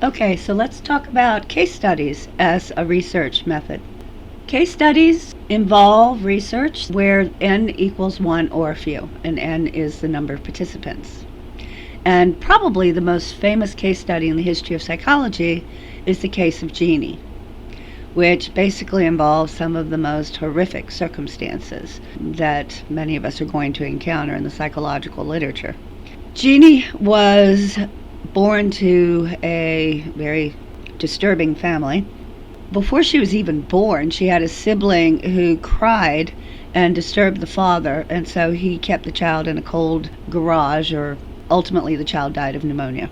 Okay, so let's talk about case studies as a research method. Case studies involve research where n equals 1 or few, and n is the number of participants. And probably the most famous case study in the history of psychology is the case of Genie, which basically involves some of the most horrific circumstances that many of us are going to encounter in the psychological literature. Genie was born to a very disturbing family. Before she was even born, she had a sibling who cried and disturbed the father, and so he kept the child in a cold garage, or ultimately the child died of pneumonia.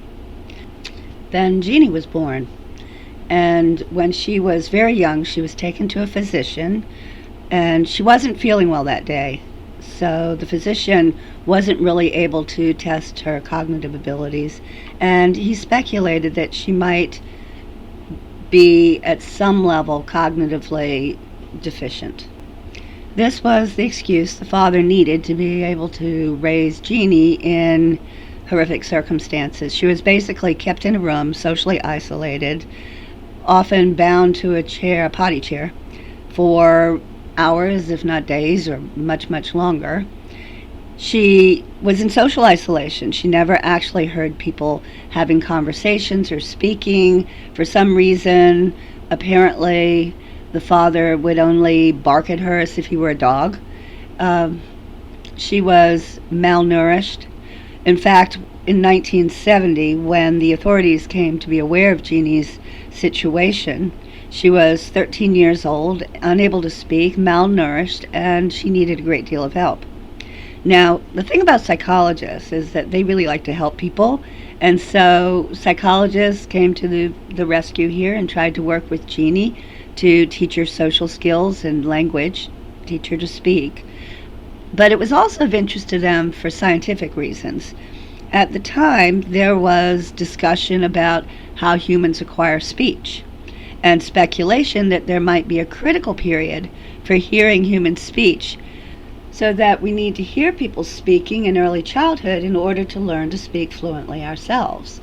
Then Genie was born, and when she was very young, she was taken to a physician, and she wasn't feeling well that day. So the physician wasn't really able to test her cognitive abilities, and he speculated that she might be at some level cognitively deficient. This was the excuse the father needed to be able to raise Genie in horrific circumstances. She was basically kept in a room, socially isolated, often bound to a potty chair, for hours, if not days, or much, much longer. She was in social isolation. She never actually heard people having conversations or speaking. For some reason, apparently, the father would only bark at her as if he were a dog. She was malnourished. In fact, in 1970, when the authorities came to be aware of Genie's situation, she was 13 years old, unable to speak, malnourished, and she needed a great deal of help. Now, the thing about psychologists is that they really like to help people, and so psychologists came to the rescue here and tried to work with Genie to teach her social skills and language, teach her to speak. But it was also of interest to them for scientific reasons. At the time, there was discussion about how humans acquire speech, and speculation that there might be a critical period for hearing human speech, so that we need to hear people speaking in early childhood in order to learn to speak fluently ourselves.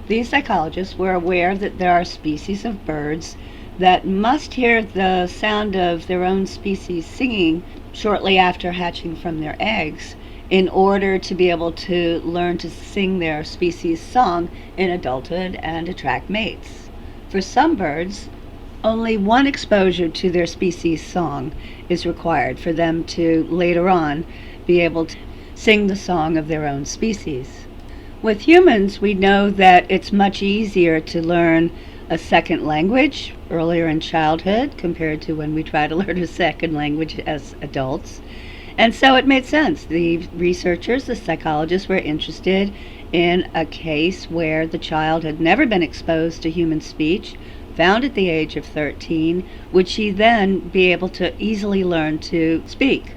These psychologists were aware that there are species of birds that must hear the sound of their own species singing shortly after hatching from their eggs in order to be able to learn to sing their species' song in adulthood and attract mates. For some birds, only one exposure to their species' song is required for them to later on be able to sing the song of their own species. With humans, we know that it's much easier to learn a second language earlier in childhood compared to when we try to learn a second language as adults. And so it made sense. The researchers, the psychologists, were interested in a case where the child had never been exposed to human speech, found at the age of 13, would she then be able to easily learn to speak?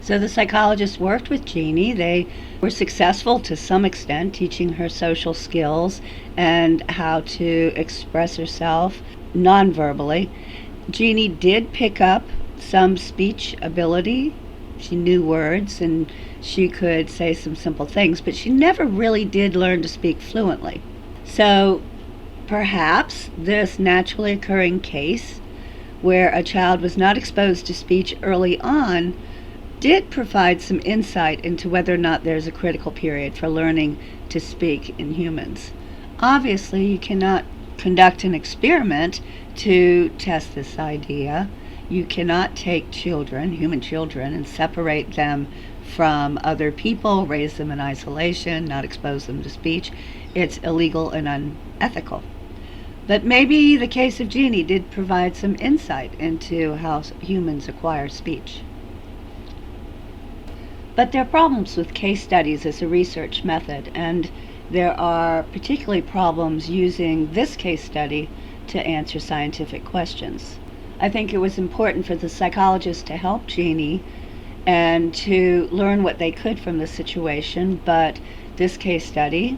So the psychologists worked with Genie. They were successful to some extent, teaching her social skills and how to express herself non-verbally. Genie did pick up some speech ability. She knew words and she could say some simple things, but she never really did learn to speak fluently. So perhaps this naturally occurring case where a child was not exposed to speech early on did provide some insight into whether or not there's a critical period for learning to speak in humans. Obviously, you cannot conduct an experiment to test this idea. You cannot take children, human children, and separate them from other people, raise them in isolation, not expose them to speech. It's illegal and unethical. But maybe the case of Genie did provide some insight into how humans acquire speech. But there are problems with case studies as a research method, and there are particularly problems using this case study to answer scientific questions. I think it was important for the psychologists to help Genie and to learn what they could from the situation, but this case study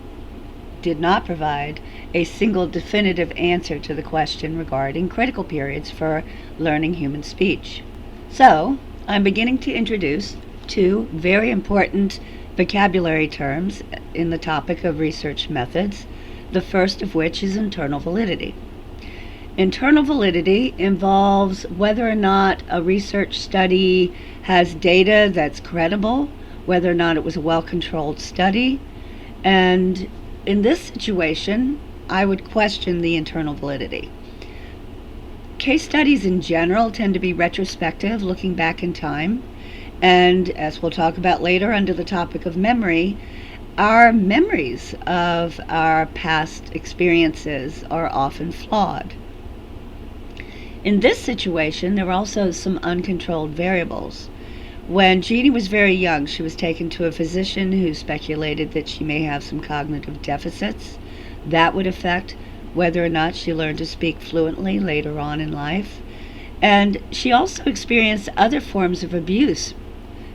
did not provide a single definitive answer to the question regarding critical periods for learning human speech. So, I'm beginning to introduce two very important vocabulary terms in the topic of research methods. the first of which is internal validity. Internal validity involves whether or not a research study has data that's credible, whether or not it was a well-controlled study, and in this situation, I would question the internal validity. Case studies in general tend to be retrospective, looking back in time, and as we'll talk about later under the topic of memory, our memories of our past experiences are often flawed. In this situation, there were also some uncontrolled variables. When Genie was very young, she was taken to a physician who speculated that she may have some cognitive deficits. That would affect whether or not she learned to speak fluently later on in life. And she also experienced other forms of abuse.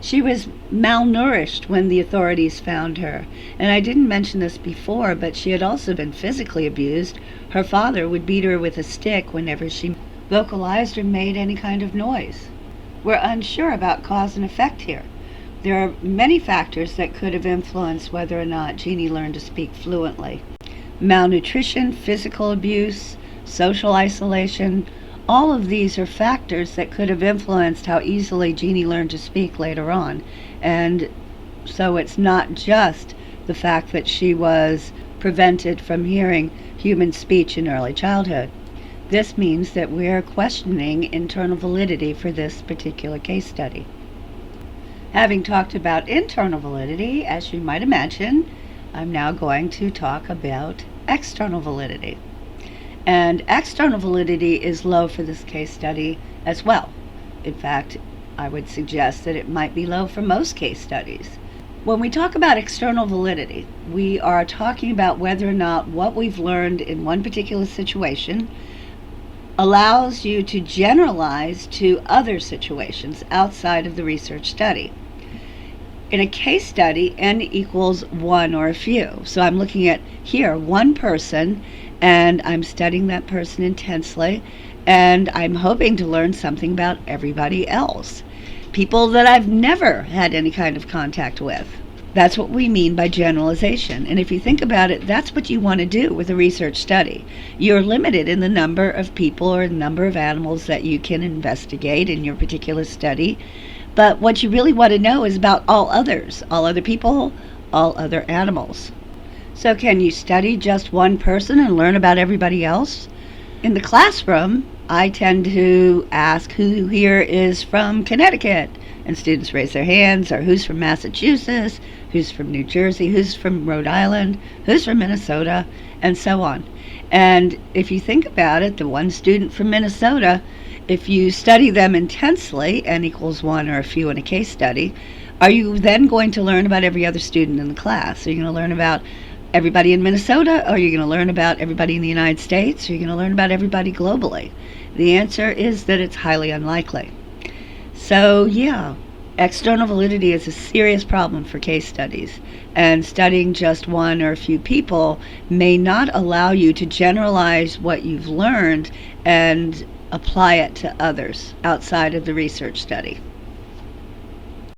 She was malnourished when the authorities found her. And I didn't mention this before, but she had also been physically abused. Her father would beat her with a stick whenever she vocalized or made any kind of noise. We're unsure about cause and effect here. There are many factors that could have influenced whether or not Genie learned to speak fluently. Malnutrition, physical abuse, social isolation, all of these are factors that could have influenced how easily Genie learned to speak later on. And so it's not just the fact that she was prevented from hearing human speech in early childhood. This means that we're questioning internal validity for this particular case study. Having talked about internal validity, as you might imagine, I'm now going to talk about external validity. And external validity is low for this case study as well. In fact, I would suggest that it might be low for most case studies. When we talk about external validity, we are talking about whether or not what we've learned in one particular situation allows you to generalize to other situations outside of the research study. In a case study, n equals one or a few. So I'm looking at here one person, and I'm studying that person intensely, and I'm hoping to learn something about everybody else. People that I've never had any kind of contact with. That's what we mean by generalization. And if you think about it, that's what you want to do with a research study. You're limited in the number of people or the number of animals that you can investigate in your particular study. But what you really want to know is about all others, all other people, all other animals. So can you study just one person and learn about everybody else? In the classroom, I tend to ask who here is from Connecticut, and students raise their hands, or who's from Massachusetts, who's from New Jersey, who's from Rhode Island, who's from Minnesota, and so on. And if you think about it, the one student from Minnesota, if you study them intensely, n equals one or a few in a case study, are you then going to learn about every other student in the class? Are you going to learn about everybody in Minnesota, or are you going to learn about everybody in the United States, or are you going to learn about everybody globally? The answer is that it's highly unlikely. So yeah, external validity is a serious problem for case studies, and studying just one or a few people may not allow you to generalize what you've learned and apply it to others outside of the research study.